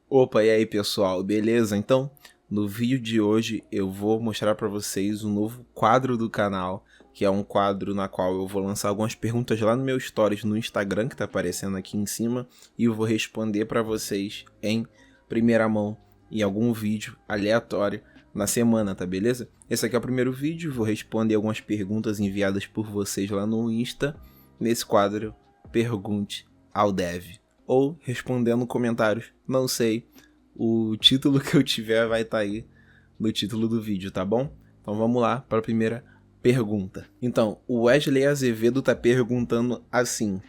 Opa, e aí pessoal, beleza? Então, no vídeo de hoje eu vou mostrar para vocês um novo quadro do canal, que é um quadro na qual eu vou lançar algumas perguntas lá no meu stories no Instagram, que tá aparecendo aqui em cima, e eu vou responder para vocês em primeira mão, em algum vídeo aleatório na semana, tá beleza? Esse aqui é o primeiro vídeo, vou responder algumas perguntas enviadas por vocês lá no Insta, nesse quadro Pergunte ao Dev. Ou respondendo comentários, não sei. O título que eu tiver vai estar aí no título do vídeo, tá bom? Então vamos lá para a primeira pergunta. Então, o Wesley Azevedo está perguntando assim: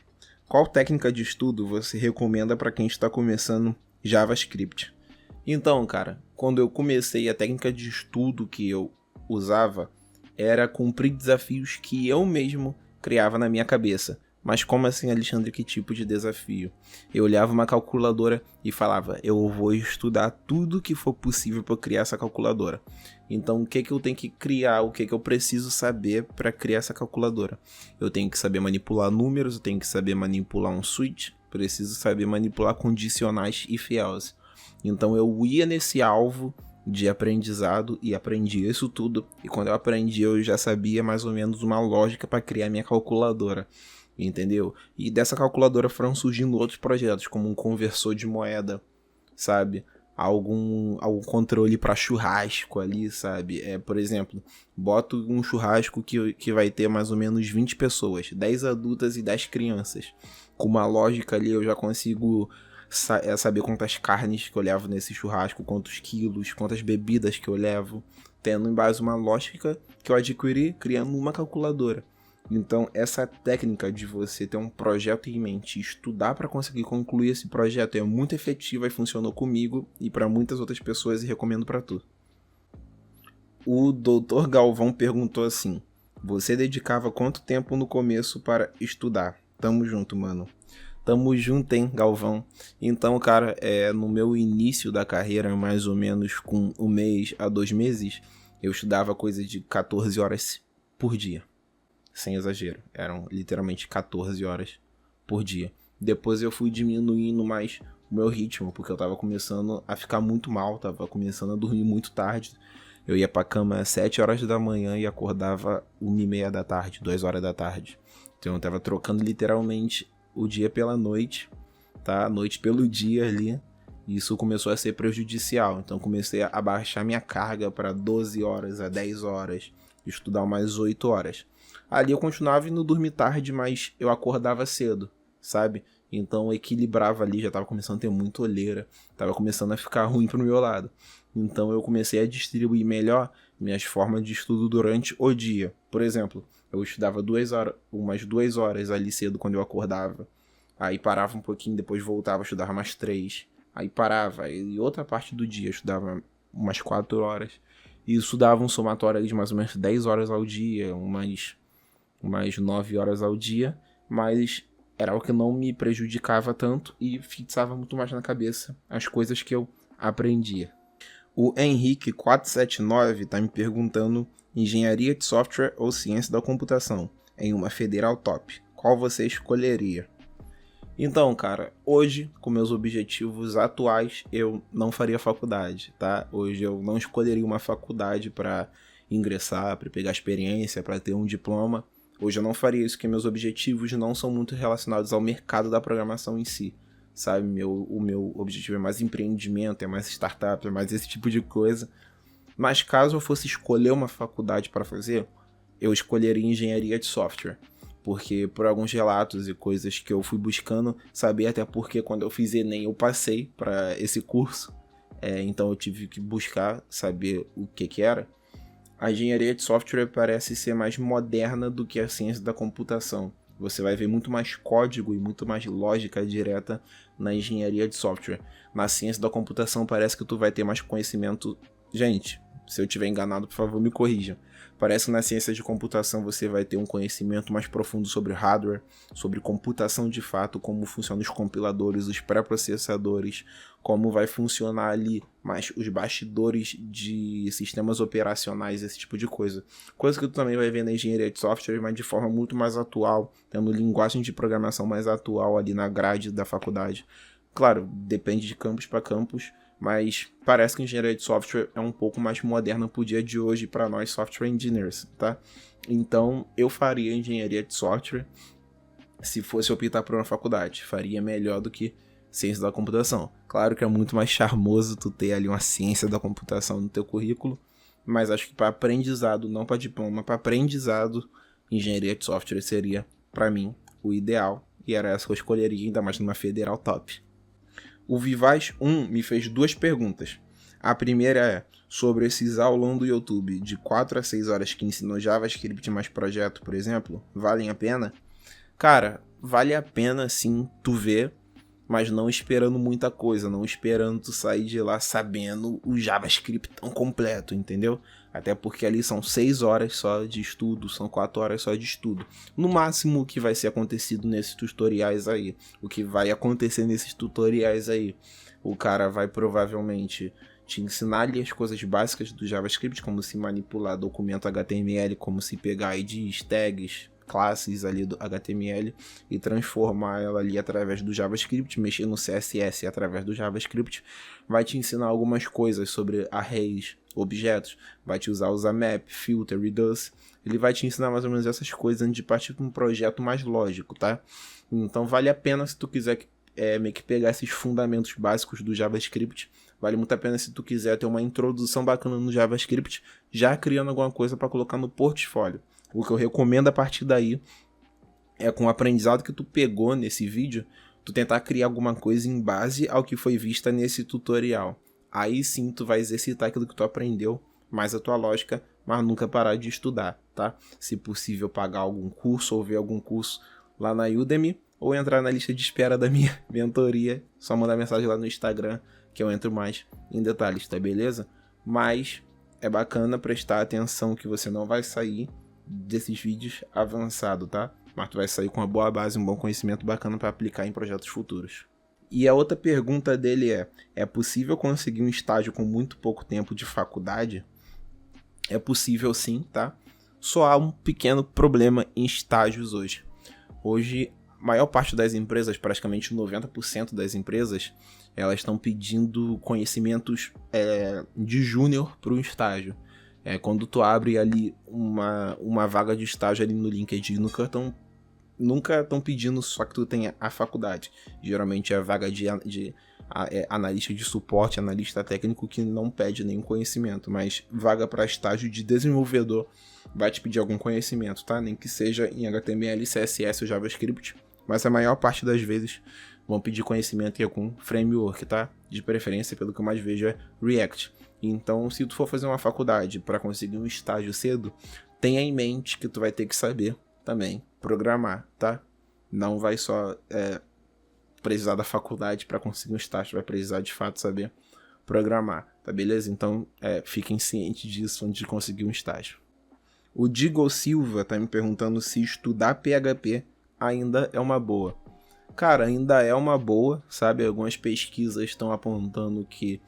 qual técnica de estudo você recomenda para quem está começando JavaScript? Então, cara, quando eu comecei, a técnica de estudo que eu usava era cumprir desafios que eu mesmo criava na minha cabeça. Mas como assim, Alexandre, que tipo de desafio? Eu olhava uma calculadora e falava, eu vou estudar tudo que for possível para criar essa calculadora. Então, o que eu tenho que criar, o que eu preciso saber para criar essa calculadora? Eu tenho que saber manipular números, eu tenho que saber manipular um switch, preciso saber manipular condicionais if else. Então eu ia nesse alvo de aprendizado e aprendia isso tudo. E quando eu aprendi, eu já sabia mais ou menos uma lógica para criar minha calculadora. Entendeu? E dessa calculadora foram surgindo outros projetos, como um conversor de moeda, sabe? Algum controle para churrasco ali, sabe? Por exemplo, boto um churrasco que vai ter mais ou menos 20 pessoas, 10 adultas e 10 crianças. Com uma lógica ali eu já consigo saber quantas carnes que eu levo nesse churrasco, quantos quilos, quantas bebidas que eu levo, tendo em base uma lógica que eu adquiri criando uma calculadora. Então, essa técnica de você ter um projeto em mente e estudar para conseguir concluir esse projeto é muito efetiva e funcionou comigo e para muitas outras pessoas e recomendo para tu. O Dr. Galvão perguntou assim: você dedicava quanto tempo no começo para estudar? Tamo junto, mano. Tamo junto, hein, Galvão. Então, cara, no meu início da carreira, mais ou menos com 1 mês a 2 meses, eu estudava coisa de 14 horas por dia. Sem exagero, eram literalmente 14 horas por dia. Depois eu fui diminuindo mais o meu ritmo, porque eu tava começando a ficar muito mal, tava começando a dormir muito tarde. Eu ia pra cama às 7 horas da manhã e acordava 1h30 da tarde, 2 horas da tarde. Então eu tava trocando literalmente o dia pela noite, tá? A noite pelo dia ali. E isso começou a ser prejudicial. Então comecei a baixar minha carga para 12 horas, a 10 horas, estudar mais 8 horas. Ali eu continuava indo dormir tarde, mas eu acordava cedo, sabe? Então eu equilibrava ali, já tava começando a ter muita olheira, tava começando a ficar ruim pro meu lado. Então eu comecei a distribuir melhor minhas formas de estudo durante o dia. Por exemplo, eu estudava umas 2 horas ali cedo quando eu acordava. Aí parava um pouquinho, depois voltava, estudava mais 3. Aí parava, e outra parte do dia eu estudava umas 4 horas. E isso dava um somatório de mais ou menos 10 horas ao dia, umas 9 horas ao dia, mas era o que não me prejudicava tanto e fixava muito mais na cabeça as coisas que eu aprendia. O Henrique479 está me perguntando engenharia de software ou ciência da computação em uma federal top. Qual você escolheria? Então, cara, hoje, com meus objetivos atuais, eu não faria faculdade, tá? Hoje eu não escolheria uma faculdade para ingressar, para pegar experiência, para ter um diploma. Hoje eu não faria isso, porque meus objetivos não são muito relacionados ao mercado da programação em si, sabe? O meu objetivo é mais empreendimento, é mais startup, é mais esse tipo de coisa. Mas caso eu fosse escolher uma faculdade para fazer, eu escolheria engenharia de software. Porque por alguns relatos e coisas que eu fui buscando, saber até porque quando eu fiz Enem eu passei para esse curso. Então eu tive que buscar saber o que era. A engenharia de software parece ser mais moderna do que a ciência da computação. Você vai ver muito mais código e muito mais lógica direta na engenharia de software. Na ciência da computação parece que tu vai ter mais conhecimento. Gente, se eu estiver enganado, por favor, me corrijam. Parece que na ciência de computação você vai ter um conhecimento mais profundo sobre hardware, sobre computação de fato, como funcionam os compiladores, os pré-processadores, como vai funcionar ali mais os bastidores de sistemas operacionais, esse tipo de coisa. Coisa que tu também vai ver na engenharia de software, mas de forma muito mais atual, tendo linguagem de programação mais atual ali na grade da faculdade. Claro, depende de campus para campus, mas parece que a engenharia de software é um pouco mais moderna pro dia de hoje para nós software engineers, tá? Então, eu faria engenharia de software se fosse optar por uma faculdade. Faria melhor do que ciência da computação. Claro que é muito mais charmoso tu ter ali uma ciência da computação no teu currículo, mas acho que para aprendizado, não para diploma, para aprendizado, engenharia de software seria, para mim, o ideal. E era essa que eu escolheria, ainda mais numa federal top. O Vivaz 1 me fez 2 perguntas. A primeira é sobre esses aulão do YouTube de 4 a 6 horas que ensinam JavaScript mais projeto, por exemplo, valem a pena? Cara, vale a pena sim tu ver, mas não esperando muita coisa, não esperando tu sair de lá sabendo o JavaScript tão completo, entendeu? Até porque ali são 6 horas só de estudo, são 4 horas só de estudo. No máximo o que vai ser acontecido nesses tutoriais aí, o que vai acontecer nesses tutoriais aí, o cara vai provavelmente te ensinar ali as coisas básicas do JavaScript, como se manipular documento HTML, como se pegar IDs, tags, classes ali do HTML e transformar ela ali através do JavaScript, mexer no CSS através do JavaScript, vai te ensinar algumas coisas sobre arrays, objetos, vai te usar map, filter, reduce, ele vai te ensinar mais ou menos essas coisas antes de partir para um projeto mais lógico, tá? Então vale a pena se tu quiser meio que pegar esses fundamentos básicos do JavaScript, vale muito a pena se tu quiser ter uma introdução bacana no JavaScript, já criando alguma coisa para colocar no portfólio. O que eu recomendo a partir daí é, com o aprendizado que tu pegou nesse vídeo, tu tentar criar alguma coisa em base ao que foi vista nesse tutorial. Aí sim tu vai exercitar aquilo que tu aprendeu, mais a tua lógica, mas nunca parar de estudar, tá? Se possível pagar algum curso ou ver algum curso lá na Udemy, ou entrar na lista de espera da minha mentoria, só mandar mensagem lá no Instagram que eu entro mais em detalhes, tá beleza? Mas é bacana prestar atenção que você não vai sair desses vídeos avançado, tá? Mas tu vai sair com uma boa base, um bom conhecimento bacana para aplicar em projetos futuros. E a outra pergunta dele é possível conseguir um estágio com muito pouco tempo de faculdade? É possível sim, tá? Só há um pequeno problema em estágios hoje. Hoje, a maior parte das empresas, praticamente 90% das empresas, elas estão pedindo conhecimentos de júnior para um estágio. Quando tu abre ali uma vaga de estágio ali no LinkedIn, nunca estão pedindo só que tu tenha a faculdade. Geralmente é a vaga de analista de suporte, analista técnico que não pede nenhum conhecimento, mas vaga para estágio de desenvolvedor vai te pedir algum conhecimento, tá? Nem que seja em HTML, CSS ou JavaScript, mas a maior parte das vezes vão pedir conhecimento em algum framework, tá? De preferência, pelo que eu mais vejo, é React. Então, se tu for fazer uma faculdade para conseguir um estágio cedo, tenha em mente que tu vai ter que saber também programar, tá? Não vai só precisar da faculdade para conseguir um estágio, vai precisar de fato saber programar, tá beleza? Então, fiquem cientes disso antes de conseguir um estágio. O Diego Silva tá me perguntando se estudar PHP ainda é uma boa. Cara, ainda é uma boa, sabe? Algumas pesquisas estão apontando que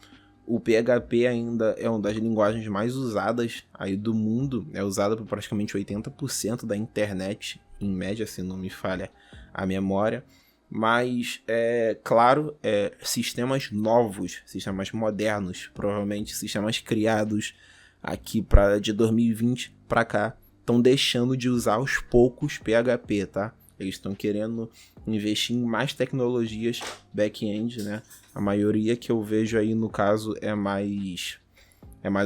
o PHP ainda é uma das linguagens mais usadas aí do mundo, é usada por praticamente 80% da internet, em média, se não me falha a memória. Mas, claro, sistemas novos, sistemas modernos, provavelmente sistemas criados aqui de 2020 para cá, estão deixando de usar aos poucos PHP, tá? Eles estão querendo investir em mais tecnologias back-end, né? A maioria que eu vejo aí, no caso, é mais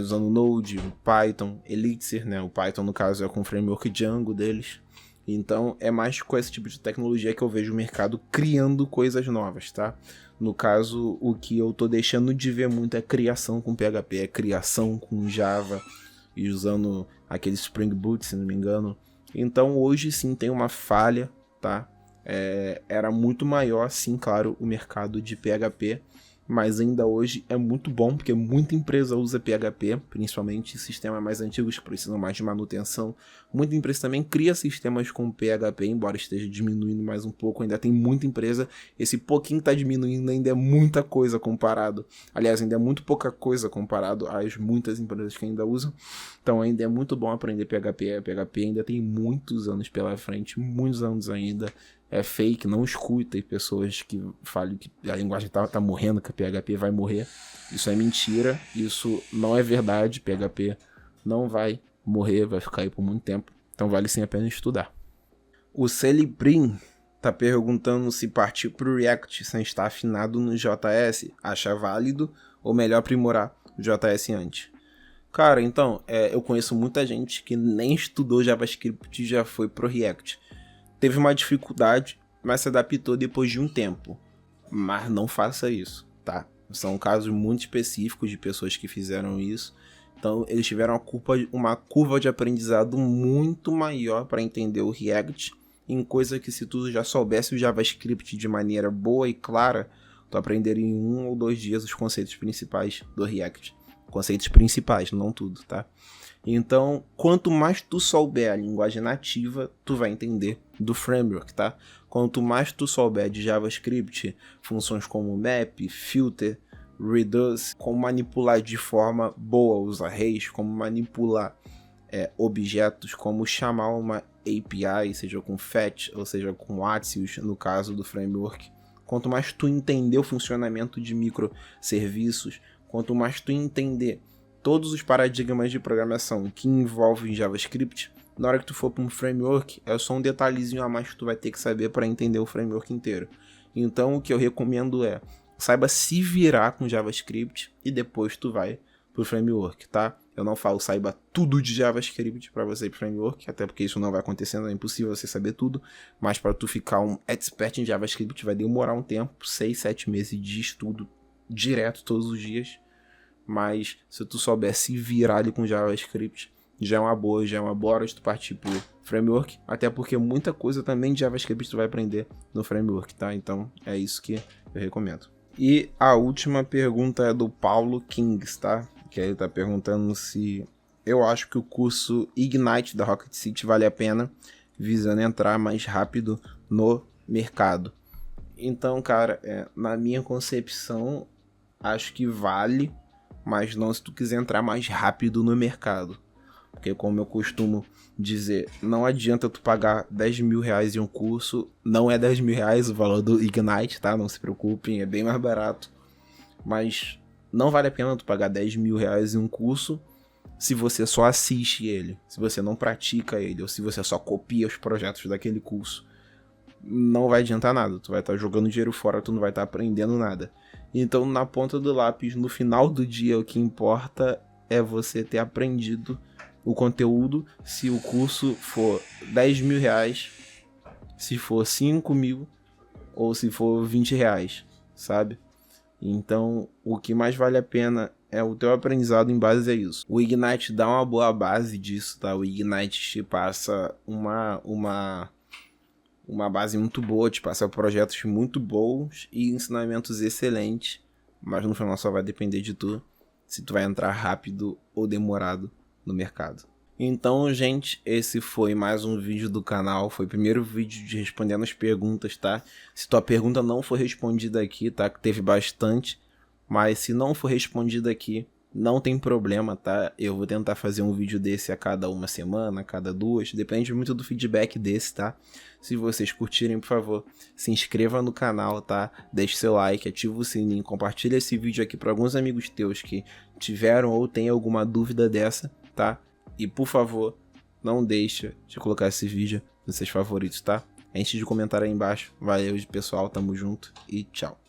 usando Node, Python, Elixir, né? O Python, no caso, é com o framework Django deles. Então, é mais com esse tipo de tecnologia que eu vejo o mercado criando coisas novas, tá? No caso, o que eu tô deixando de ver muito é criação com PHP, é criação com Java, e usando aquele Spring Boot, se não me engano. Então, hoje sim tem uma falha, tá? Era muito maior, sim, claro, o mercado de PHP, mas ainda hoje é muito bom, porque muita empresa usa PHP, principalmente sistemas mais antigos que precisam mais de manutenção. Muita empresa também cria sistemas com PHP, embora esteja diminuindo mais um pouco, ainda tem muita empresa, esse pouquinho está diminuindo, ainda é muita coisa comparado, aliás, ainda é muito pouca coisa comparado às muitas empresas que ainda usam, então ainda é muito bom aprender PHP, PHP ainda tem muitos anos pela frente, muitos anos ainda, é fake, não escuta pessoas que falam que a linguagem tá morrendo, que a PHP vai morrer. Isso é mentira, isso não é verdade, PHP não vai morrer, vai ficar aí por muito tempo, então vale sim a pena estudar. O Celibrim tá perguntando se partir pro React sem estar afinado no JS, acha válido ou melhor aprimorar o JS antes? Cara, então, eu conheço muita gente que nem estudou JavaScript e já foi pro React. Teve uma dificuldade, mas se adaptou depois de um tempo. Mas não faça isso, tá? São casos muito específicos de pessoas que fizeram isso. Então, eles tiveram uma curva de aprendizado muito maior para entender o React, em coisa que se tu já soubesse o JavaScript de maneira boa e clara, tu aprenderia em 1 ou 2 dias os conceitos principais do React. Conceitos principais, não tudo, tá? Então, quanto mais tu souber a linguagem nativa, tu vai entender do framework, tá? Quanto mais tu souber de JavaScript, funções como map, filter, reduce, como manipular de forma boa os arrays, como manipular objetos, como chamar uma API, seja com fetch ou seja com Axios, no caso do framework. Quanto mais tu entender o funcionamento de microserviços, quanto mais tu entender todos os paradigmas de programação que envolvem JavaScript, na hora que tu for para um framework, é só um detalhezinho a mais que tu vai ter que saber para entender o framework inteiro. Então o que eu recomendo é, saiba se virar com JavaScript e depois tu vai pro framework, tá? Eu não falo saiba tudo de JavaScript para você ir pro framework, até porque isso não vai acontecendo, é impossível você saber tudo, mas para tu ficar um expert em JavaScript vai demorar um tempo, 6, 7 meses de estudo direto todos os dias, mas se tu souber se virar ali com JavaScript, já é uma boa hora de tu partir pro framework, até porque muita coisa também de JavaScript tu vai aprender no framework, tá? Então é isso que eu recomendo. E a última pergunta é do Paulo Kings, tá? Que ele tá perguntando se eu acho que o curso Ignite da Rocket City vale a pena, visando entrar mais rápido no mercado. Então, cara, na minha concepção, acho que vale, mas não se tu quiser entrar mais rápido no mercado. Porque como eu costumo dizer, não adianta tu pagar 10 mil reais em um curso, não é 10 mil reais o valor do Ignite, tá? Não se preocupem, é bem mais barato. Mas não vale a pena tu pagar 10 mil reais em um curso se você só assiste ele, se você não pratica ele, ou se você só copia os projetos daquele curso. Não vai adiantar nada, tu vai estar jogando dinheiro fora, tu não vai estar aprendendo nada. Então, na ponta do lápis, no final do dia, o que importa é você ter aprendido o conteúdo. Se o curso for 10 mil reais, se for 5 mil ou se for 20 reais, sabe? Então, o que mais vale a pena é o teu aprendizado em base a isso. O Ignite dá uma boa base disso, tá? O Ignite te passa uma base muito boa, te passa projetos muito bons e ensinamentos excelentes, mas no final só vai depender de tu, se tu vai entrar rápido ou demorado no mercado. Então, gente, esse foi mais um vídeo do canal, foi o primeiro vídeo de respondendo as perguntas, tá? Se tua pergunta não for respondida aqui, tá? Que teve bastante, mas se não for respondida aqui, não tem problema, tá? Eu vou tentar fazer um vídeo desse a cada uma semana, a cada 2, depende muito do feedback desse, tá? Se vocês curtirem, por favor, se inscreva no canal, tá? Deixe seu like, ativa o sininho, compartilha esse vídeo aqui para alguns amigos teus que tiveram ou têm alguma dúvida dessa, tá? E por favor, não deixa de colocar esse vídeo nos seus favoritos, tá? Enche de comentário aí embaixo. Valeu, pessoal, tamo junto e tchau.